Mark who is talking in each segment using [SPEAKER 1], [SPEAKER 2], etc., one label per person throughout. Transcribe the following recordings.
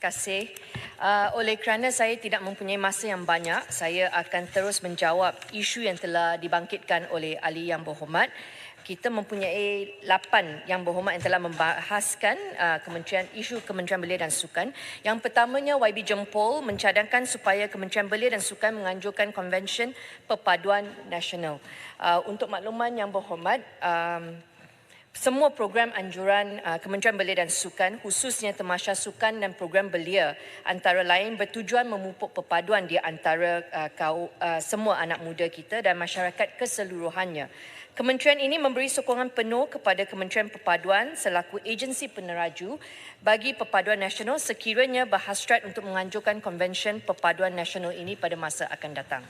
[SPEAKER 1] kasih. Oleh kerana saya tidak mempunyai masa yang banyak, saya akan terus menjawab isu yang telah dibangkitkan oleh ahli yang berhormat. Kita mempunyai 8 yang berhormat yang telah membahaskan isu Kementerian Belia dan Sukan. Yang pertamanya, YB Jempol mencadangkan supaya Kementerian Belia dan Sukan menganjurkan Konvensyen Perpaduan Nasional. Untuk makluman yang berhormat, semua program anjuran Kementerian Belia dan Sukan, khususnya Tamasya Sukan dan program belia, antara lain bertujuan memupuk perpaduan di antara semua anak muda kita dan masyarakat keseluruhannya. Kementerian ini memberi sokongan penuh kepada Kementerian Perpaduan selaku agensi peneraju bagi perpaduan nasional sekiranya berhasrat untuk menganjurkan Konvensyen Perpaduan Nasional ini pada masa akan datang.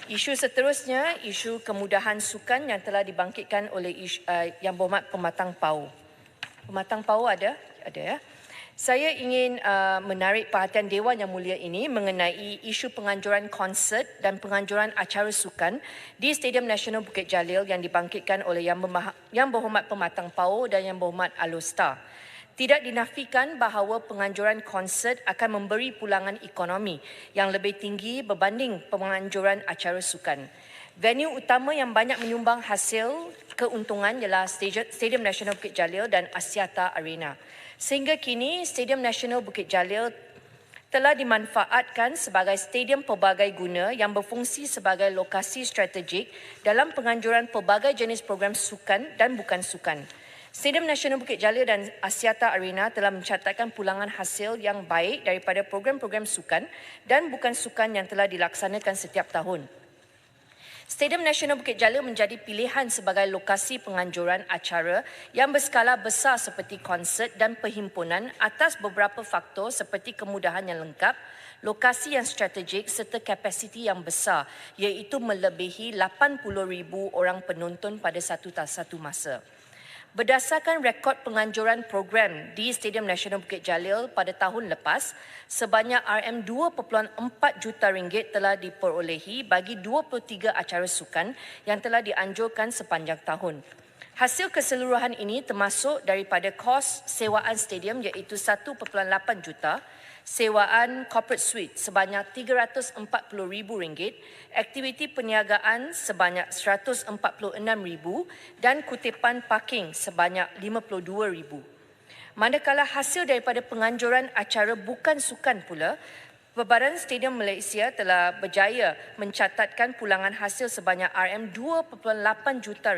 [SPEAKER 1] Isu seterusnya, isu kemudahan sukan yang telah dibangkitkan oleh Yang Berhormat Pematang Pau. Pematang Pau ada ya. Saya ingin menarik perhatian Dewan Yang Mulia ini mengenai isu penganjuran konsert dan penganjuran acara sukan di Stadium Nasional Bukit Jalil yang dibangkitkan oleh Yang Berhormat Pematang Pau dan Yang Berhormat Alostar. Tidak dinafikan bahawa penganjuran konsert akan memberi pulangan ekonomi yang lebih tinggi berbanding penganjuran acara sukan. Venue utama yang banyak menyumbang hasil keuntungan ialah Stadium Nasional Bukit Jalil dan Axiata Arena. Sehingga kini, Stadium Nasional Bukit Jalil telah dimanfaatkan sebagai stadium pelbagai guna yang berfungsi sebagai lokasi strategik dalam penganjuran pelbagai jenis program sukan dan bukan sukan. Stadium Nasional Bukit Jalil dan Axiata Arena telah mencatatkan pulangan hasil yang baik daripada program-program sukan dan bukan sukan yang telah dilaksanakan setiap tahun. Stadium Nasional Bukit Jalil menjadi pilihan sebagai lokasi penganjuran acara yang berskala besar seperti konsert dan perhimpunan atas beberapa faktor seperti kemudahan yang lengkap, lokasi yang strategik serta kapasiti yang besar, iaitu melebihi 80,000 orang penonton pada satu masa. Berdasarkan rekod penganjuran program di Stadium Nasional Bukit Jalil pada tahun lepas, sebanyak RM2.4 juta telah diperolehi bagi 23 acara sukan yang telah dianjurkan sepanjang tahun. Hasil keseluruhan ini termasuk daripada kos sewaan stadium iaitu 1.8 juta, sewaan corporate suite sebanyak RM340,000, aktiviti perniagaan sebanyak RM146,000 dan kutipan parking sebanyak RM52,000. Manakala hasil daripada penganjuran acara bukan sukan pula, Perbadan Stadium Malaysia telah berjaya mencatatkan pulangan hasil sebanyak RM2.8 juta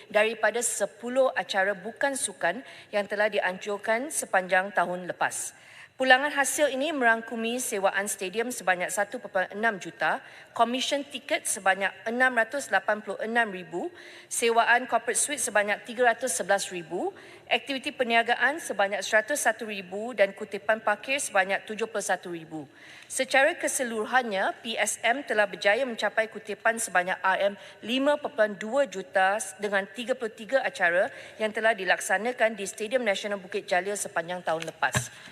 [SPEAKER 1] daripada 10 acara bukan sukan yang telah dianjurkan sepanjang tahun lepas. Pulangan hasil ini merangkumi sewaan stadium sebanyak 1.6 juta, komisen tiket sebanyak RM686,000, sewaan corporate suite sebanyak RM311,000, aktiviti perniagaan sebanyak RM101,000 dan kutipan parkir sebanyak RM71,000. Secara keseluruhannya, PSM telah berjaya mencapai kutipan sebanyak RM5.2 juta dengan 33 acara yang telah dilaksanakan di Stadium Nasional Bukit Jalil sepanjang tahun lepas.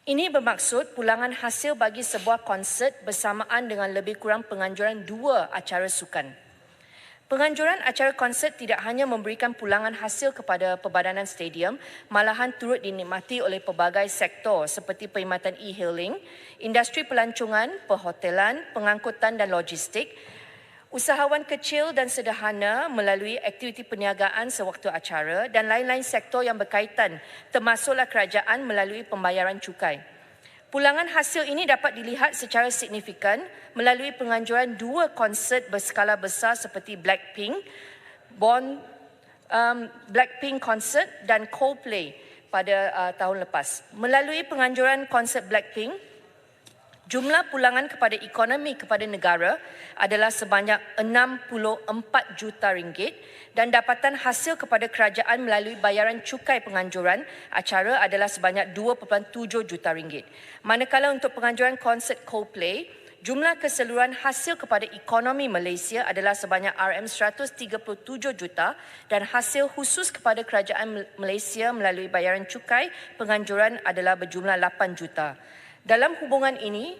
[SPEAKER 1] Ini bermaksud pulangan hasil bagi sebuah konsert bersamaan dengan lebih kurang penganjuran 2 acara sukan. Penganjuran acara konsert tidak hanya memberikan pulangan hasil kepada Perbadanan Stadium, malahan turut dinikmati oleh pelbagai sektor seperti perkhidmatan e-hailing, industri pelancongan, perhotelan, pengangkutan dan logistik, usahawan kecil dan sederhana melalui aktiviti perniagaan sewaktu acara dan lain-lain sektor yang berkaitan termasuklah kerajaan melalui pembayaran cukai. Pulangan hasil ini dapat dilihat secara signifikan melalui penganjuran 2 konsert berskala besar seperti Blackpink Concert dan Coldplay pada tahun lepas. Melalui penganjuran konsert Blackpink, jumlah pulangan kepada ekonomi kepada negara adalah sebanyak RM64 juta dan dapatan hasil kepada kerajaan melalui bayaran cukai penganjuran acara adalah sebanyak RM2.7 juta. Manakala untuk penganjuran konsert Coldplay, jumlah keseluruhan hasil kepada ekonomi Malaysia adalah sebanyak RM137 juta dan hasil khusus kepada kerajaan Malaysia melalui bayaran cukai penganjuran adalah berjumlah 8 juta. Dalam hubungan ini,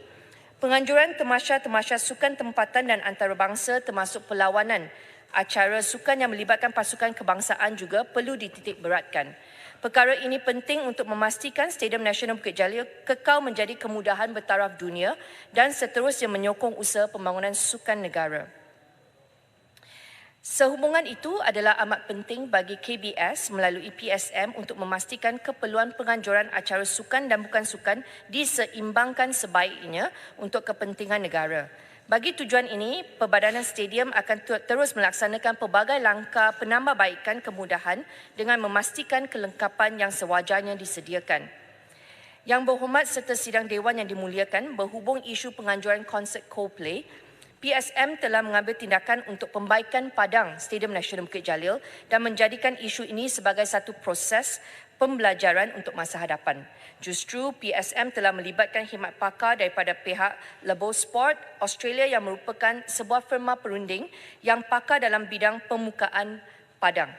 [SPEAKER 1] penganjuran temasya sukan tempatan dan antarabangsa termasuk perlawanan acara sukan yang melibatkan pasukan kebangsaan juga perlu dititik beratkan. Perkara ini penting untuk memastikan Stadium Nasional Bukit Jalil kekal menjadi kemudahan bertaraf dunia dan seterusnya menyokong usaha pembangunan sukan negara. Sehubungan itu adalah amat penting bagi KBS melalui PSM untuk memastikan keperluan penganjuran acara sukan dan bukan sukan diseimbangkan sebaiknya untuk kepentingan negara. Bagi tujuan ini, Perbadanan Stadium akan terus melaksanakan pelbagai langkah penambahbaikan kemudahan dengan memastikan kelengkapan yang sewajarnya disediakan. Yang berhormat serta sidang Dewan yang dimuliakan, berhubung isu penganjuran konsert Coldplay, PSM telah mengambil tindakan untuk pembaikan padang Stadium Nasional Bukit Jalil dan menjadikan isu ini sebagai satu proses pembelajaran untuk masa hadapan. Justru PSM telah melibatkan khidmat pakar daripada pihak Lebo Sport Australia yang merupakan sebuah firma perunding yang pakar dalam bidang pemukaan padang.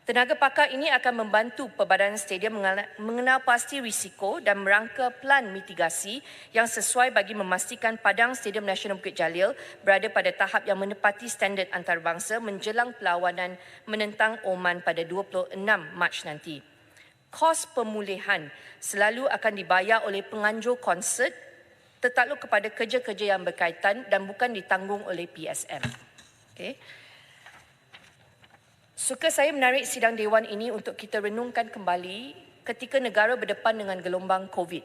[SPEAKER 1] Tenaga pakar ini akan membantu Perbadanan Stadium mengenal pasti risiko dan merangka plan mitigasi yang sesuai bagi memastikan padang Stadium Nasional Bukit Jalil berada pada tahap yang menepati standard antarabangsa menjelang perlawanan menentang Oman pada 26 Mac nanti. Kos pemulihan selalu akan dibayar oleh penganjur konsert tertakluk kepada kerja-kerja yang berkaitan dan bukan ditanggung oleh PSM. Okey. Suka saya menarik sidang Dewan ini untuk kita renungkan kembali ketika negara berdepan dengan gelombang COVID.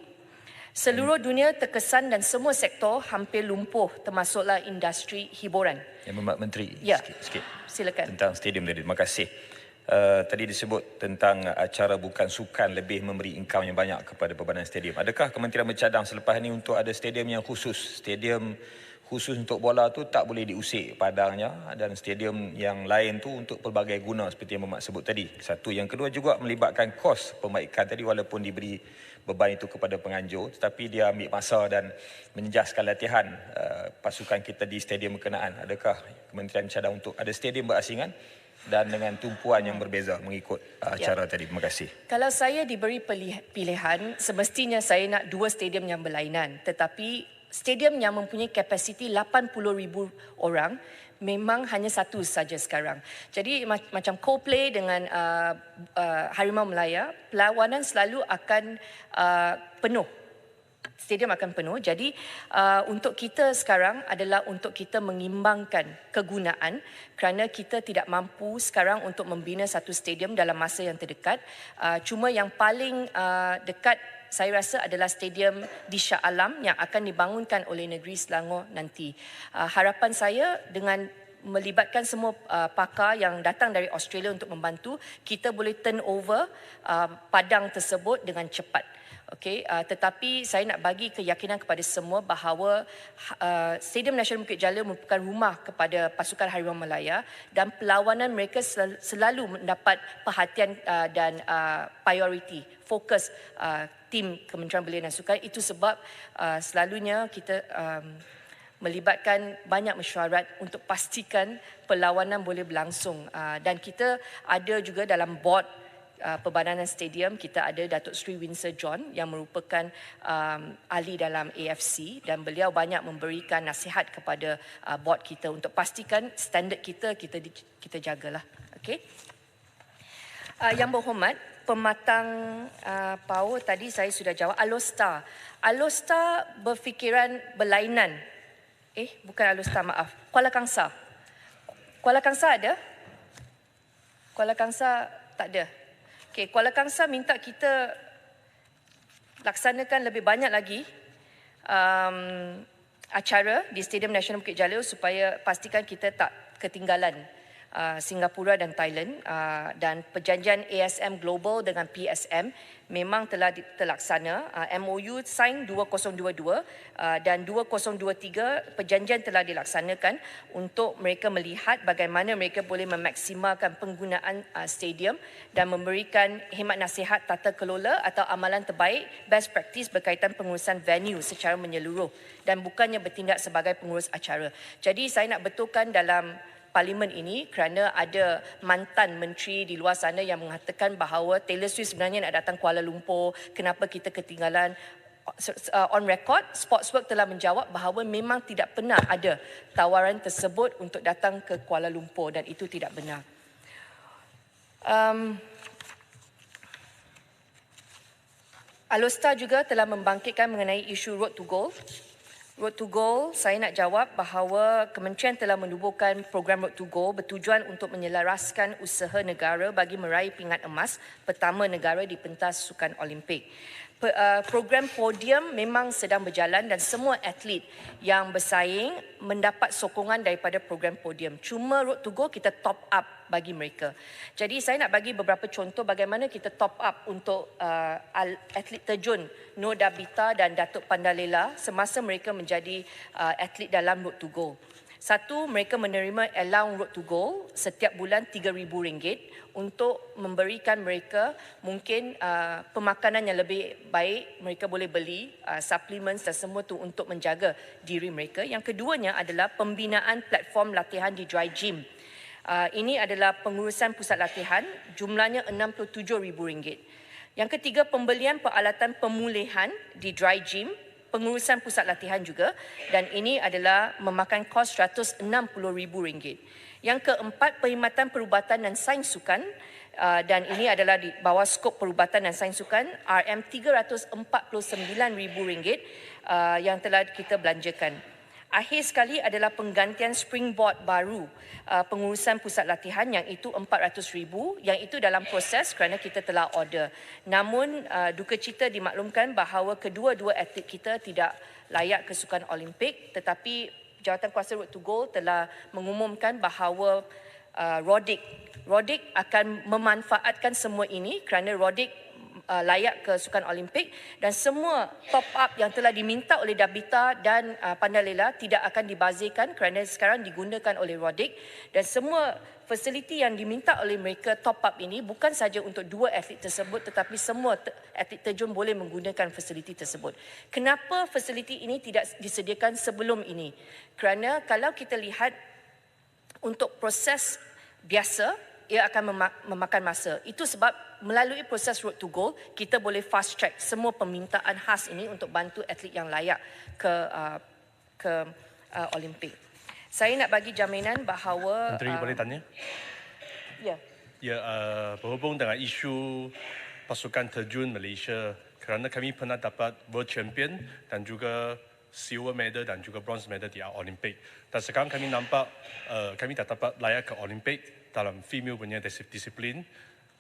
[SPEAKER 1] Seluruh dunia terkesan dan semua sektor hampir lumpuh, termasuklah industri hiburan.
[SPEAKER 2] Yang Berhormat Menteri,
[SPEAKER 1] Ya,
[SPEAKER 2] sikit
[SPEAKER 1] silakan.
[SPEAKER 2] tentang stadium tadi. Terima kasih. Tadi disebut tentang acara bukan sukan lebih memberi income yang banyak kepada Perbadanan Stadium. Adakah Kementerian bercadang selepas ini untuk ada stadium yang khusus? Stadium khusus untuk bola tu tak boleh diusik padangnya, dan stadium yang lain tu untuk pelbagai guna seperti yang Berhormat sebut tadi. Satu. Yang kedua juga melibatkan kos pembaikan tadi, walaupun diberi beban itu kepada penganjur, tetapi dia ambil masa dan menjejaskan latihan pasukan kita di stadium berkenaan. Adakah Kementerian bercadang untuk ada stadium berasingan dan dengan tumpuan yang berbeza mengikut acara tadi? Terima kasih.
[SPEAKER 1] Kalau saya diberi pilihan, semestinya saya nak dua stadium yang berlainan. Tetapi stadium yang mempunyai kapasiti 80,000 orang memang hanya satu saja sekarang. Jadi macam Coldplay dengan Harimau Melaya, perlawanan selalu akan penuh. Stadium akan penuh. Jadi untuk kita sekarang adalah untuk kita mengimbangkan kegunaan kerana kita tidak mampu sekarang untuk membina satu stadium dalam masa yang terdekat. Cuma yang paling dekat saya rasa adalah stadium di Shah Alam yang akan dibangunkan oleh negeri Selangor nanti. Harapan saya dengan melibatkan semua pakar yang datang dari Australia untuk membantu, kita boleh turn over padang tersebut dengan cepat. Okey, tetapi saya nak bagi keyakinan kepada semua bahawa Stadium Nasional Bukit Jalil merupakan rumah kepada pasukan Harimau Melaya dan perlawanan mereka selalu mendapat perhatian dan priority, fokus tim Kementerian Belia dan Sukan. Itu sebab selalunya kita melibatkan banyak mesyuarat untuk pastikan perlawanan boleh berlangsung, dan kita ada juga dalam board Perbadanan Stadium, kita ada Datuk Seri Winsor John yang merupakan ahli dalam AFC, dan beliau banyak memberikan nasihat kepada board kita untuk pastikan standard kita jagalah. Okey. Yang berhormat, pematang power tadi saya sudah jawab. Alostar. Alostar berfikiran berlainan. Bukan Alostar, maaf. Kuala Kangsar. Kuala Kangsar ada? Kuala Kangsar tak ada. Okey, Kuala Kangsar minta kita laksanakan lebih banyak lagi acara di Stadium Nasional Bukit Jalil supaya pastikan kita tak ketinggalan Singapura dan Thailand, dan perjanjian ASM Global dengan PSM memang telah terlaksana. MOU sign 2022 dan 2023 perjanjian telah dilaksanakan untuk mereka melihat bagaimana mereka boleh memaksimalkan penggunaan stadium dan memberikan khidmat nasihat tata kelola atau amalan terbaik best practice berkaitan pengurusan venue secara menyeluruh dan bukannya bertindak sebagai pengurus acara. Jadi saya nak betulkan dalam Parlimen ini kerana ada mantan menteri di luar sana yang mengatakan bahawa Taylor Swift sebenarnya nak datang Kuala Lumpur, kenapa kita ketinggalan. On record, Sportswork telah menjawab bahawa memang tidak pernah ada tawaran tersebut untuk datang ke Kuala Lumpur dan itu tidak benar. Alostar juga telah membangkitkan mengenai isu Road to Gold. Road to Gold, saya nak jawab bahawa Kementerian telah menubuhkan program Road to Gold bertujuan untuk menyelaraskan usaha negara bagi meraih pingat emas pertama negara di pentas Sukan Olimpik. Program podium memang sedang berjalan dan semua atlet yang bersaing mendapat sokongan daripada program podium. Cuma Road to Gold kita top up bagi mereka. Jadi saya nak bagi beberapa contoh bagaimana kita top up untuk atlet terjun Nur Dabita dan Datuk Pandalela semasa mereka menjadi atlet dalam Road to Gold. Satu, mereka menerima allowance Road to Gold setiap bulan RM3,000 untuk memberikan mereka mungkin pemakanan yang lebih baik. Mereka boleh beli supplements dan semua tu untuk menjaga diri mereka. Yang keduanya adalah pembinaan platform latihan di dry gym. Ini adalah pengurusan pusat latihan, jumlahnya RM67,000. Yang ketiga, pembelian peralatan pemulihan di dry gym, pengurusan pusat latihan juga, dan ini adalah memakan kos RM160,000. Yang keempat, perkhidmatan perubatan dan sains sukan, dan ini adalah di bawah skop perubatan dan sains sukan, RM349,000 yang telah kita belanjakan. Akhir sekali adalah penggantian springboard baru pengurusan pusat latihan yang itu RM400,000 yang itu dalam proses kerana kita telah order. Namun duka cita dimaklumkan bahawa kedua-dua atlet kita tidak layak ke Sukan Olimpik, tetapi Jawatankuasa Road to Gold telah mengumumkan bahawa Rhodik akan memanfaatkan semua ini kerana Rhodik layak ke Sukan Olimpik dan semua top up yang telah diminta oleh Dabita dan Pandalela tidak akan dibazirkan kerana sekarang digunakan oleh Rhodik, dan semua fasiliti yang diminta oleh mereka top up ini bukan saja untuk dua atlet tersebut tetapi semua atlet terjun boleh menggunakan fasiliti tersebut. Kenapa fasiliti ini tidak disediakan sebelum ini? Kerana kalau kita lihat untuk proses biasa ia akan memakan masa. Itu sebab melalui proses Road to Gold, kita boleh fast track semua permintaan khas ini untuk bantu atlet yang layak ke Olimpik. Saya nak bagi jaminan bahawa...
[SPEAKER 3] Menteri boleh tanya?
[SPEAKER 1] Ya.
[SPEAKER 3] Ya, berhubung dengan isu pasukan terjun Malaysia, kerana kami pernah dapat World Champion dan juga silver medal dan juga bronze medal di Olimpik. Dan sekarang kami nampak kami tak dapat layak ke Olimpik dalam female punya disiplin.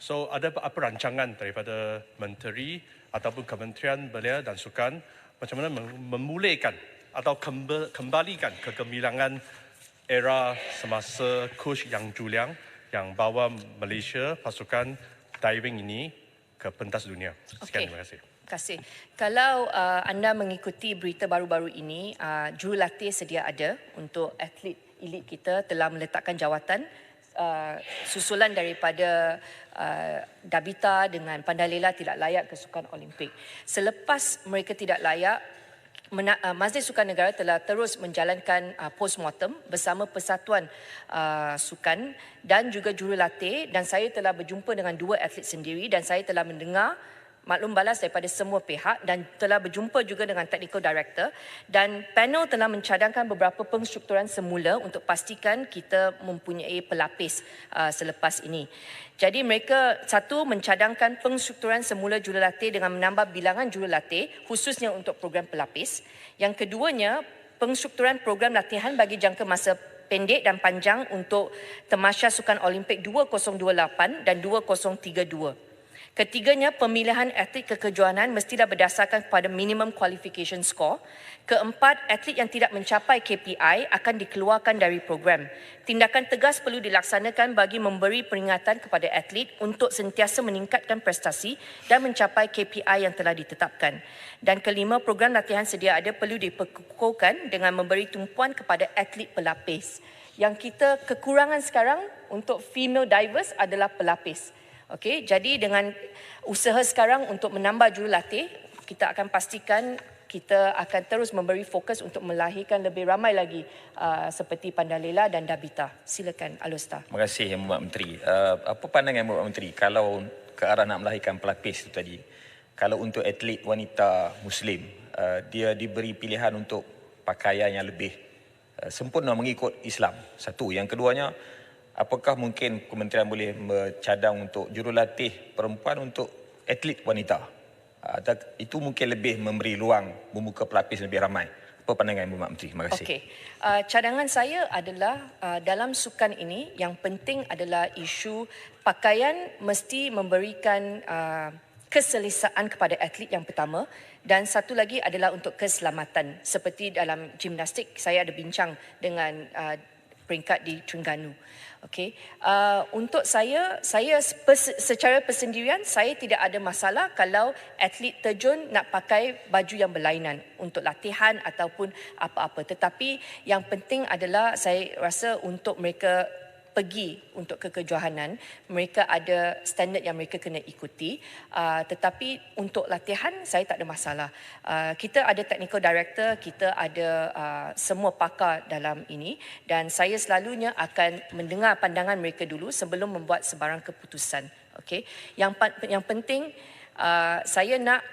[SPEAKER 3] So ada apa rancangan daripada menteri ataupun Kementerian Belia dan Sukan macam mana memulihkan atau kembalikan kegemilangan era semasa coach Yang Juliang yang bawa Malaysia pasukan diving ini ke pentas dunia. Sekian, terima kasih.
[SPEAKER 1] Terima kasih. Kalau anda mengikuti berita baru-baru ini, jurulatih sedia ada untuk atlet elit kita telah meletakkan jawatan susulan daripada Dabita dengan Pandalela tidak layak ke Sukan Olimpik. Selepas mereka tidak layak, Majlis Sukan Negara telah terus menjalankan postmortem bersama Persatuan Sukan dan juga jurulatih, dan saya telah berjumpa dengan dua atlet sendiri dan saya telah mendengar maklum balas daripada semua pihak dan telah berjumpa juga dengan technical director, dan panel telah mencadangkan beberapa penstrukturan semula untuk pastikan kita mempunyai pelapis selepas ini. Jadi mereka satu mencadangkan penstrukturan semula jurulatih dengan menambah bilangan jurulatih khususnya untuk program pelapis. Yang keduanya, penstrukturan program latihan bagi jangka masa pendek dan panjang untuk Tamasya Sukan Olimpik 2028 dan 2032. Ketiganya, pemilihan atlet kekejuanan mestilah berdasarkan kepada minimum qualification score. Keempat, atlet yang tidak mencapai KPI akan dikeluarkan dari program. Tindakan tegas perlu dilaksanakan bagi memberi peringatan kepada atlet untuk sentiasa meningkatkan prestasi dan mencapai KPI yang telah ditetapkan. Dan kelima, program latihan sedia ada perlu diperkukuhkan dengan memberi tumpuan kepada atlet pelapis. Yang kita kekurangan sekarang untuk female divers adalah pelapis. Okey, jadi dengan usaha sekarang untuk menambah jurulatih, kita akan pastikan kita akan terus memberi fokus untuk melahirkan lebih ramai lagi seperti Pandalela dan Dabita. Silakan Alostar.
[SPEAKER 2] Terima kasih Yang Berhormat Menteri. Apa pandangan Yang Berhormat Menteri kalau ke arah nak melahirkan pelapis itu tadi? Kalau untuk atlet wanita Muslim, dia diberi pilihan untuk pakaian yang lebih sempurna mengikut Islam. Satu. Yang keduanya, apakah mungkin kementerian boleh mencadang untuk jurulatih perempuan untuk atlet wanita? Itu mungkin lebih memberi ruang membuka pelapis lebih ramai. Apa pandangan Berhormat Menteri? Terima kasih.
[SPEAKER 1] Okey. Cadangan saya adalah dalam sukan ini yang penting adalah isu pakaian mesti memberikan keselesaan kepada atlet yang pertama, dan satu lagi adalah untuk keselamatan. Seperti dalam gimnastik, saya ada bincang dengan peringkat di Terengganu. Okey, untuk saya secara persendirian saya tidak ada masalah kalau atlet terjun nak pakai baju yang berlainan untuk latihan ataupun apa-apa. Tetapi yang penting adalah saya rasa untuk mereka pergi untuk kekejohanan, mereka ada standard yang mereka kena ikuti. Tetapi untuk latihan saya tak ada masalah. Kita ada technical director, kita ada semua pakar dalam ini, dan saya selalunya akan mendengar pandangan mereka dulu sebelum membuat sebarang keputusan. Okey. Yang penting saya nak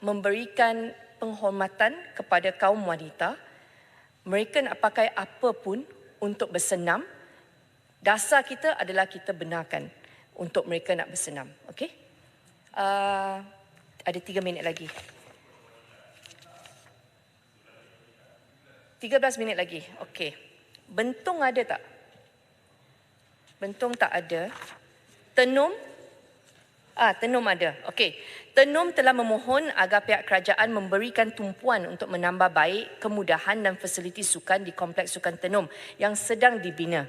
[SPEAKER 1] memberikan penghormatan kepada kaum wanita. Mereka nak pakai apa pun untuk bersenam. Dasar kita adalah kita benarkan untuk mereka nak bersenam. Okey? Ada 3 minit lagi. 13 minit lagi. Okey. Bentung ada tak? Bentung tak ada. Tenum? Tenum ada. Okey. Tenum telah memohon agar pihak kerajaan memberikan tumpuan untuk menambah baik kemudahan dan fasiliti sukan di Kompleks Sukan Tenum yang sedang dibina.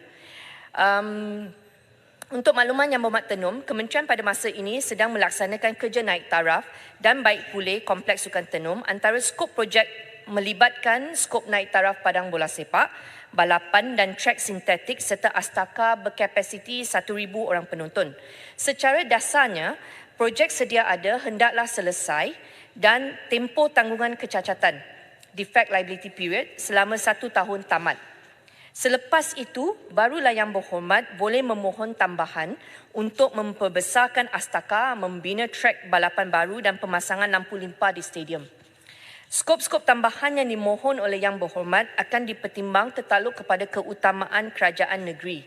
[SPEAKER 1] Untuk makluman Yang Berhormat Tenum, Kementerian pada masa ini sedang melaksanakan kerja naik taraf dan baik pulih Kompleks Sukan Tenum. Antara skop projek melibatkan skop naik taraf padang bola sepak, balapan dan trek sintetik serta astaka berkapasiti 1,000 orang penonton. Secara dasarnya, projek sedia ada hendaklah selesai dan tempoh tanggungan kecacatan defect liability period selama 1 tahun tamat. Selepas itu, barulah Yang Berhormat boleh memohon tambahan untuk memperbesarkan astaka, membina trek balapan baru dan pemasangan lampu limpah di stadium. Skop-skop tambahan yang dimohon oleh Yang Berhormat akan dipertimbang tertakluk kepada keutamaan kerajaan negeri,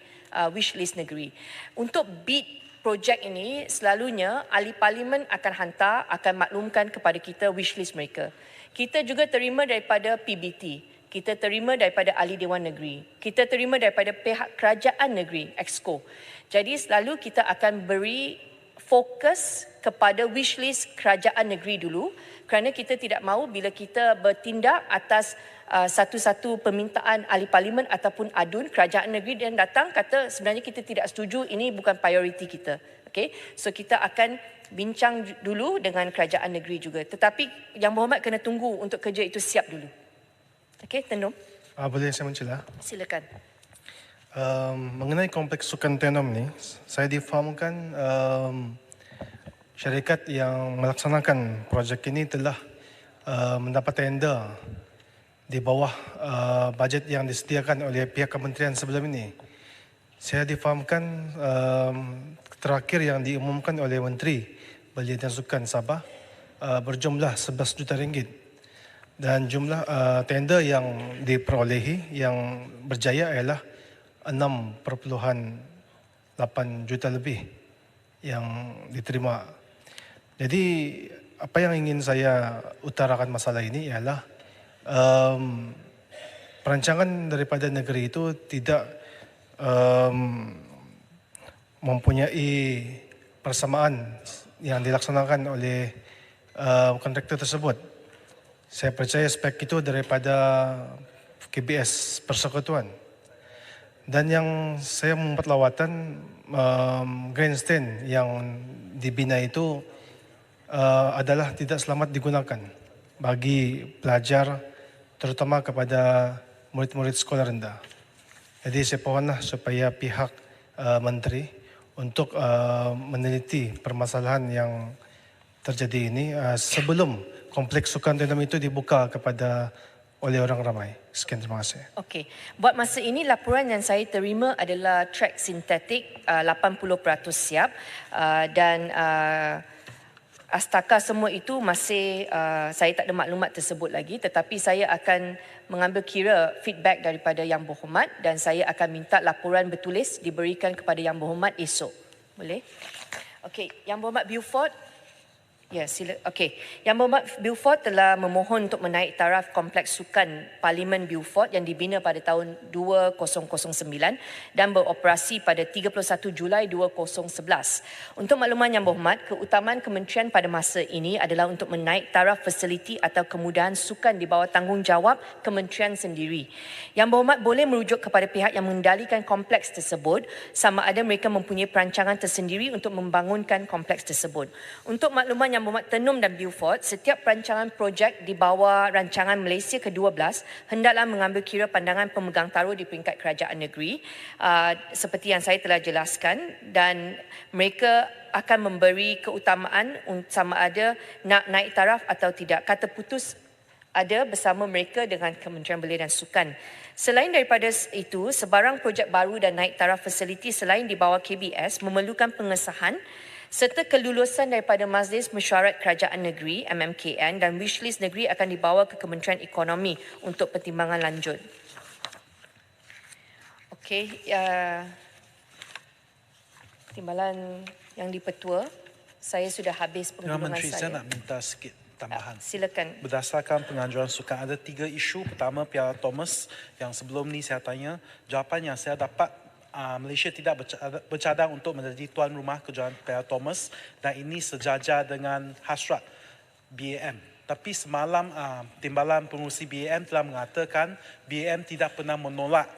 [SPEAKER 1] wish list negeri. Untuk bid projek ini, selalunya ahli parlimen akan hantar, akan maklumkan kepada kita wish list mereka. Kita juga terima daripada PBT. Kita terima daripada ahli Dewan Negeri. Kita terima daripada pihak kerajaan negeri, Exco. Jadi selalu kita akan beri fokus kepada wish list kerajaan negeri dulu, kerana kita tidak mahu bila kita bertindak atas satu-satu permintaan ahli parlimen ataupun adun kerajaan negeri dan datang kata sebenarnya kita tidak setuju, ini bukan prioriti kita. Okay? So kita akan bincang dulu dengan kerajaan negeri juga. Tetapi Yang Berhormat kena tunggu untuk kerja itu siap dulu. Okey, Tenum.
[SPEAKER 4] Boleh saya mencela?
[SPEAKER 1] Silakan.
[SPEAKER 4] Mengenai Kompleks Sukan Tenum ni, saya difahamkan syarikat yang melaksanakan projek ini telah mendapat tender di bawah bajet yang disediakan oleh pihak kementerian sebelum ini. Saya difahamkan terakhir yang diumumkan oleh Menteri Belia dan Sukan Sabah berjumlah 11 juta ringgit. Dan jumlah tender yang diperolehi yang berjaya ialah 6.8 juta lebih yang diterima. Jadi apa yang ingin saya utarakan masalah ini ialah perancangan daripada negeri itu tidak mempunyai persamaan yang dilaksanakan oleh kontraktor tersebut. Saya percaya spek itu daripada KBS Persekutuan. Dan yang saya membuat lawatan grandstand yang dibina itu adalah tidak selamat digunakan bagi pelajar, terutama kepada murid-murid sekolah rendah. Jadi saya pohonlah supaya pihak menteri untuk meneliti permasalahan yang terjadi ini sebelum Kompleks Sukan Tenum itu dibuka kepada oleh orang ramai. Sekian, terima kasih.
[SPEAKER 1] Okey. Buat masa ini laporan yang saya terima adalah trek sintetik 80% siap dan astaka semua itu masih saya tak ada maklumat tersebut lagi, tetapi saya akan mengambil kira feedback daripada Yang Berhormat dan saya akan minta laporan bertulis diberikan kepada Yang Berhormat esok. Boleh? Okey, Yang Berhormat Beaufort. Ya, sila. Okey. Yang Berhormat Beaufort telah memohon untuk menaik taraf Kompleks Sukan Parlimen Beaufort yang dibina pada tahun 2009 dan beroperasi pada 31 Julai 2011. Untuk makluman Yang Berhormat, keutamaan kementerian pada masa ini adalah untuk menaik taraf fasiliti atau kemudahan sukan di bawah tanggungjawab kementerian sendiri. Yang Berhormat boleh merujuk kepada pihak yang mengendalikan kompleks tersebut sama ada mereka mempunyai perancangan tersendiri untuk membangunkan kompleks tersebut. Untuk makluman Yang Berhormat Tenum dan Beaufort, setiap perancangan projek di bawah rancangan Malaysia ke-12 hendaklah mengambil kira pandangan pemegang taruh di peringkat kerajaan negeri seperti yang saya telah jelaskan, dan mereka akan memberi keutamaan sama ada nak naik taraf atau tidak. Kata putus ada bersama mereka dengan Kementerian Belia dan Sukan. Selain daripada itu, sebarang projek baru dan naik taraf fasiliti selain di bawah KBS memerlukan pengesahan serta kelulusan daripada Majlis Mesyuarat Kerajaan Negeri MMKN, dan wishlist negeri akan dibawa ke Kementerian Ekonomi untuk pertimbangan lanjut. Okey, timbalan yang di-Pertua, saya sudah habis pengumuman
[SPEAKER 5] Menteri,
[SPEAKER 1] saya.
[SPEAKER 5] saya nak minta sikit tambahan.
[SPEAKER 1] Silakan.
[SPEAKER 5] Berdasarkan penganjuran sukan, ada 3 isu. Pertama, Piala Thomas yang sebelum ni saya tanya. Jawapan yang saya dapat, Malaysia tidak bercadang untuk menjadi tuan rumah kejohanan Piala Thomas, dan ini sejajar dengan hasrat BAM. Tapi semalam timbalan pengurusi BAM telah mengatakan BAM tidak pernah menolak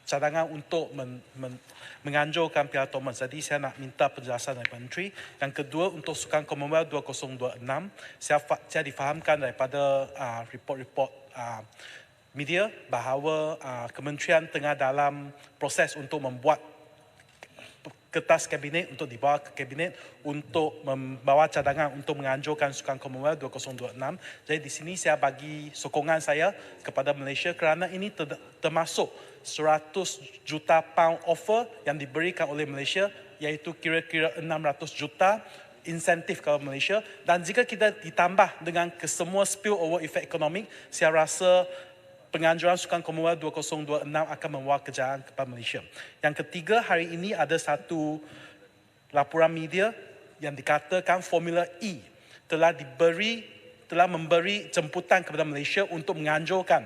[SPEAKER 5] cadangan untuk menganjurkan Piala Thomas. Jadi saya nak minta penjelasan dari Menteri. Yang kedua, untuk Sukan Commonwealth 2026, saya difahamkan daripada report-report media bahawa kementerian tengah dalam proses untuk membuat kertas kabinet untuk dibawa ke kabinet untuk membawa cadangan untuk menganjurkan Sukan Commonwealth 2026. Jadi di sini saya bagi sokongan saya kepada Malaysia kerana ini termasuk 100 juta pound offer yang diberikan oleh Malaysia, iaitu kira-kira 600 juta insentif kepada Malaysia. Dan jika kita ditambah dengan kesemua spillover effect ekonomik, saya rasa penganjuran Sukan Commonwealth 2026 akan membawa kejayaan kepada Malaysia. Yang ketiga, hari ini ada satu laporan media yang dikatakan Formula E telah memberi jemputan kepada Malaysia untuk menganjurkan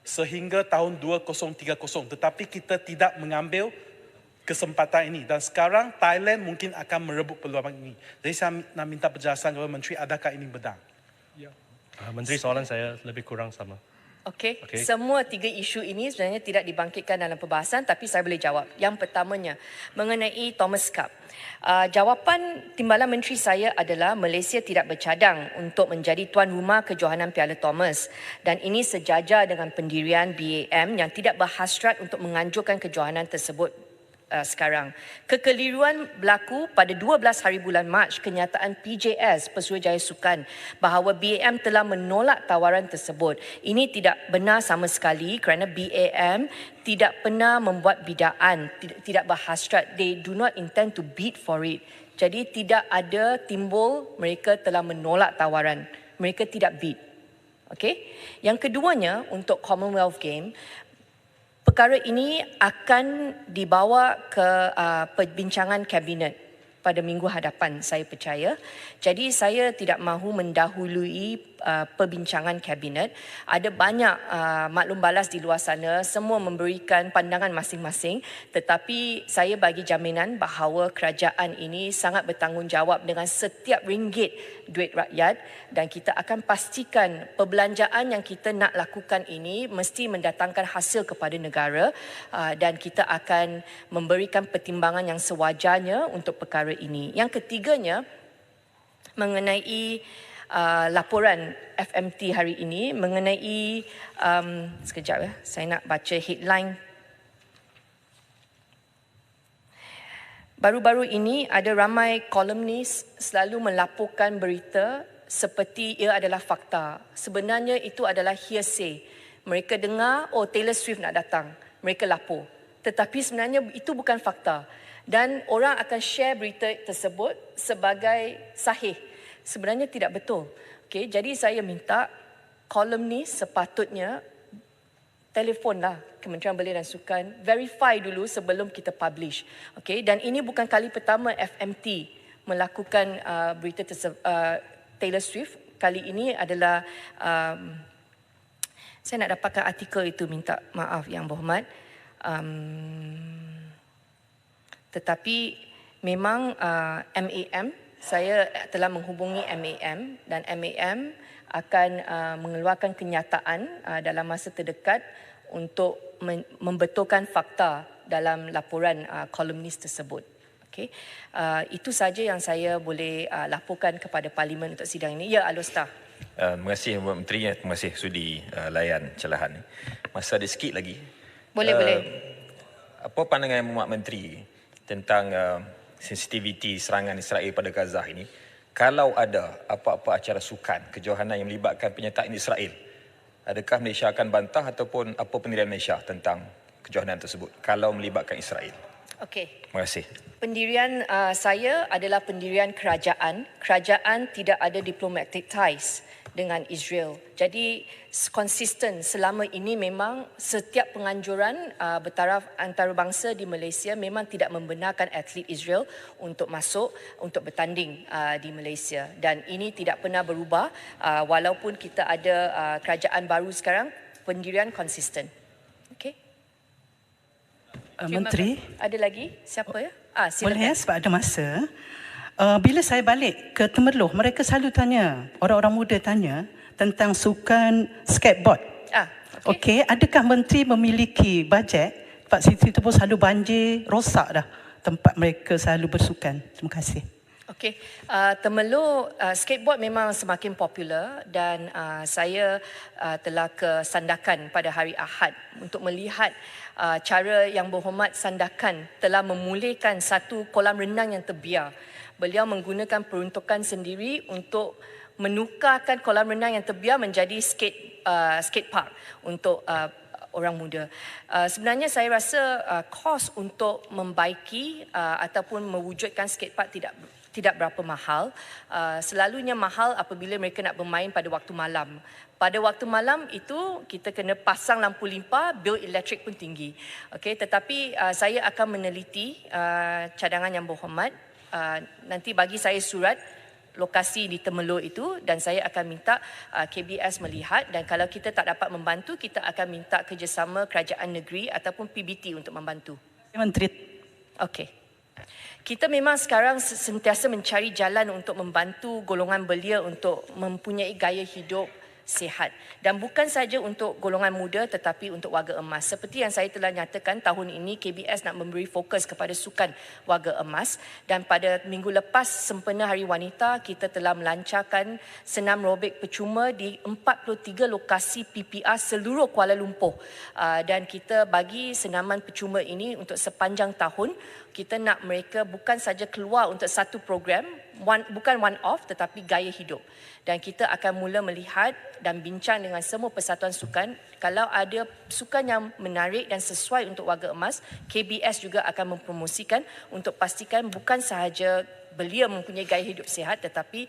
[SPEAKER 5] sehingga tahun 2030. Tetapi kita tidak mengambil kesempatan ini. Dan sekarang Thailand mungkin akan merebut peluang ini. Jadi saya nak minta penjelasan kepada Menteri, adakah ini benar?
[SPEAKER 3] Menteri, soalan saya lebih kurang sama.
[SPEAKER 1] Okey, semua 3 isu ini sebenarnya tidak dibangkitkan dalam perbahasan, tapi saya boleh jawab. Yang pertamanya, mengenai Thomas Cup. Jawapan timbalan menteri saya adalah Malaysia tidak bercadang untuk menjadi tuan rumah kejohanan Piala Thomas, dan ini sejajar dengan pendirian BAM yang tidak berhasrat untuk menganjurkan kejohanan tersebut sekarang. Kekeliruan berlaku pada 12 hari bulan Mac kenyataan PJS Pesuruhjaya Sukan bahawa BAM telah menolak tawaran tersebut. Ini tidak benar sama sekali kerana BAM tidak pernah membuat bidaan, tidak berhasrat. They do not intend to bid for it. Jadi tidak ada timbul mereka telah menolak tawaran. Mereka tidak bid. Okey. Yang keduanya, untuk Commonwealth Game, perkara ini akan dibawa ke perbincangan kabinet pada minggu hadapan, saya percaya. Jadi saya tidak mahu mendahului perbincangan kabinet. Ada banyak maklum balas di luar sana, semua memberikan pandangan masing-masing, tetapi saya bagi jaminan bahawa kerajaan ini sangat bertanggungjawab dengan setiap ringgit duit rakyat, dan kita akan pastikan perbelanjaan yang kita nak lakukan ini mesti mendatangkan hasil kepada negara, dan kita akan memberikan pertimbangan yang sewajarnya untuk perkara ini. Yang ketiganya, mengenai laporan FMT hari ini mengenai sekejap ya, saya nak baca headline. Baru-baru ini ada ramai kolumnis selalu melaporkan berita seperti ia adalah fakta. Sebenarnya itu adalah hearsay. Mereka dengar, oh Taylor Swift nak datang, mereka lapor. Tetapi sebenarnya itu bukan fakta. Dan orang akan share berita tersebut sebagai sahih. Sebenarnya tidak betul. Okay, jadi saya minta kolumnis sepatutnya telefonlah Kementerian Belia dan Sukan, verify dulu sebelum kita publish. Okay, dan ini bukan kali pertama FMT melakukan berita Taylor Swift. Kali ini adalah saya nak dapatkan artikel itu, minta maaf Yang Berhormat. Tetapi memang MAM, saya telah menghubungi MAM dan MAM akan mengeluarkan kenyataan dalam masa terdekat untuk membetulkan fakta dalam laporan kolumnis tersebut. Okay. Itu saja yang saya boleh laporkan kepada Parlimen untuk sidang ini. Ya, Alostar.
[SPEAKER 2] Terima kasih Pak Menteri, terima kasih sudi layan celahan. Masa ada sikit lagi.
[SPEAKER 1] Boleh.
[SPEAKER 2] Apa pandangan Muhammad Menteri tentang sensitiviti serangan Israel pada Gaza ini? Kalau ada apa-apa acara sukan kejohanan yang melibatkan penyertaan Israel, adakah Malaysia akan bantah ataupun apa pendirian Malaysia tentang kejohanan tersebut kalau melibatkan Israel?
[SPEAKER 1] Okey.
[SPEAKER 2] Terima kasih.
[SPEAKER 1] Pendirian saya adalah pendirian kerajaan. Kerajaan tidak ada diplomatic ties dengan Israel. Jadi konsisten selama ini memang setiap penganjuran bertaraf antarabangsa di Malaysia memang tidak membenarkan atlet Israel untuk masuk untuk bertanding di Malaysia, dan ini tidak pernah berubah walaupun kita ada kerajaan baru sekarang. Pendirian konsisten. Okey.
[SPEAKER 6] Menteri,
[SPEAKER 1] ada lagi siapa ya? Silakan.
[SPEAKER 6] boleh ya sebab ada masa. Bila saya balik ke Temerloh, mereka selalu tanya, orang-orang muda tanya tentang sukan skateboard. Okey, adakah menteri memiliki bajet? Sebab situ pun selalu banjir, rosak dah tempat mereka selalu bersukan. Terima kasih.
[SPEAKER 1] Okey, Temerloh skateboard memang semakin popular dan saya telah ke Sandakan pada hari Ahad untuk melihat cara Yang Berhormat Sandakan telah memulihkan satu kolam renang yang terbiar. Beliau menggunakan peruntukan sendiri untuk menukarkan kolam renang yang terbiar menjadi skate park untuk orang muda. Sebenarnya saya rasa kos untuk membaiki ataupun mewujudkan skate park tidak berapa mahal. Selalunya mahal apabila mereka nak bermain pada waktu malam. Pada waktu malam itu kita kena pasang lampu limpa, bil elektrik pun tinggi. Okey, tetapi saya akan meneliti cadangan Yang Berhormat. Nanti bagi saya surat lokasi di Temerloh itu dan saya akan minta KBS melihat, dan kalau kita tak dapat membantu, kita akan minta kerjasama kerajaan negeri ataupun PBT untuk membantu.
[SPEAKER 6] Menteri.
[SPEAKER 1] Okey. Kita memang sekarang sentiasa mencari jalan untuk membantu golongan belia untuk mempunyai gaya hidup sihat, dan bukan saja untuk golongan muda tetapi untuk warga emas. Seperti yang saya telah nyatakan, tahun ini KBS nak memberi fokus kepada sukan warga emas, dan pada minggu lepas sempena Hari Wanita kita telah melancarkan senam robik percuma di 43 lokasi PPR seluruh Kuala Lumpur, dan kita bagi senaman percuma ini untuk sepanjang tahun. Kita nak mereka bukan saja keluar untuk satu program, bukan one off tetapi gaya hidup. Dan kita akan mula melihat dan bincang dengan semua persatuan sukan. Kalau ada sukan yang menarik dan sesuai untuk warga emas, KBS juga akan mempromosikan untuk pastikan bukan sahaja belia mempunyai gaya hidup sihat tetapi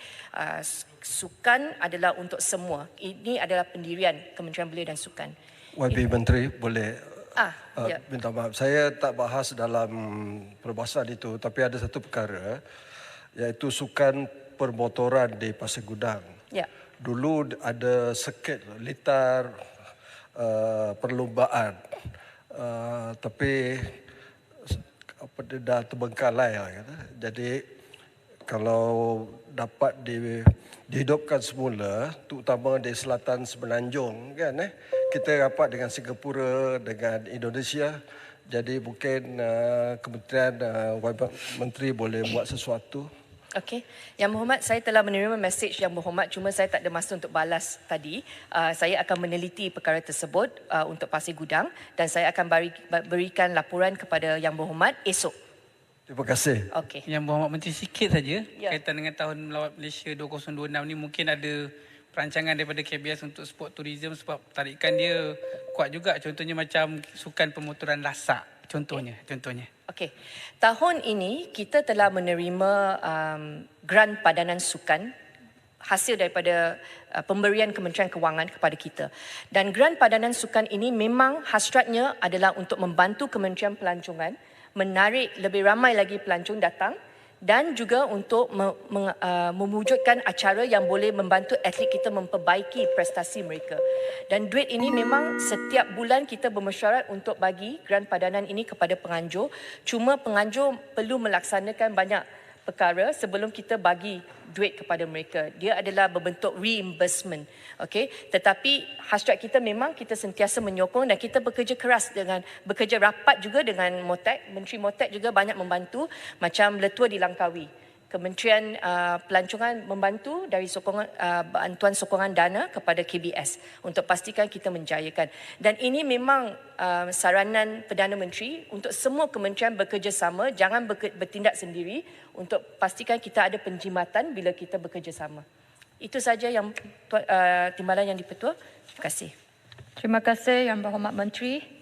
[SPEAKER 1] sukan adalah untuk semua. Ini adalah pendirian Kementerian Belia dan Sukan.
[SPEAKER 7] YB Menteri, boleh
[SPEAKER 1] Ya.
[SPEAKER 7] minta maaf, saya tak bahas dalam perbahasan itu, tapi ada satu perkara iaitu sukan permotoran di Pasir Gudang.
[SPEAKER 1] Ya.
[SPEAKER 7] Dulu ada sirkuit litar perlombaan, tapi dah terbengkalai. Jadi kalau dapat dihidupkan semula, terutama di selatan Semenanjung, kan, kita rapat dengan Singapura, dengan Indonesia. Jadi mungkin Kementerian Menteri boleh buat sesuatu.
[SPEAKER 1] Okey, Yang Berhormat, saya telah menerima mesej Yang Berhormat, cuma saya tak ada masa untuk balas tadi. Saya akan meneliti perkara tersebut untuk Pasir Gudang dan saya akan berikan laporan kepada Yang Berhormat esok.
[SPEAKER 7] Terima kasih.
[SPEAKER 1] Okey.
[SPEAKER 6] Yang Berhormat Menteri sikit saja
[SPEAKER 1] Ya.
[SPEAKER 6] kaitan dengan Tahun Melawat Malaysia 2026 ni, mungkin ada perancangan daripada KBS untuk sport tourism sebab tarikan dia kuat juga. Contohnya macam sukan pemotoran lasak. Contohnya.
[SPEAKER 1] Okey. Tahun ini kita telah menerima grant padanan sukan hasil daripada pemberian Kementerian Kewangan kepada kita. Dan grant padanan sukan ini memang hasratnya adalah untuk membantu Kementerian Pelancongan menarik lebih ramai lagi pelancong datang dan juga untuk mewujudkan acara yang boleh membantu atlet kita memperbaiki prestasi mereka. Dan duit ini memang setiap bulan kita bermesyuarat untuk bagi geran padanan ini kepada penganjur. Cuma penganjur perlu melaksanakan banyak perkara sebelum kita bagi duit kepada mereka. Dia adalah berbentuk reimbursement. Okey, tetapi hasrat kita memang kita sentiasa menyokong dan kita bekerja keras bekerja rapat juga dengan MOTAC. Menteri MOTAC juga banyak membantu, macam Letua di Langkawi. Kementerian Pelancongan membantu dari bantuan sokongan dana kepada KBS untuk pastikan kita menjayakan. Dan ini memang saranan Perdana Menteri untuk semua kementerian bekerjasama, jangan bertindak sendiri untuk pastikan kita ada penjimatan bila kita bekerjasama. Itu saja yang timbalan yang di-Pertua. Terima kasih.
[SPEAKER 8] Terima kasih Yang Berhormat Menteri.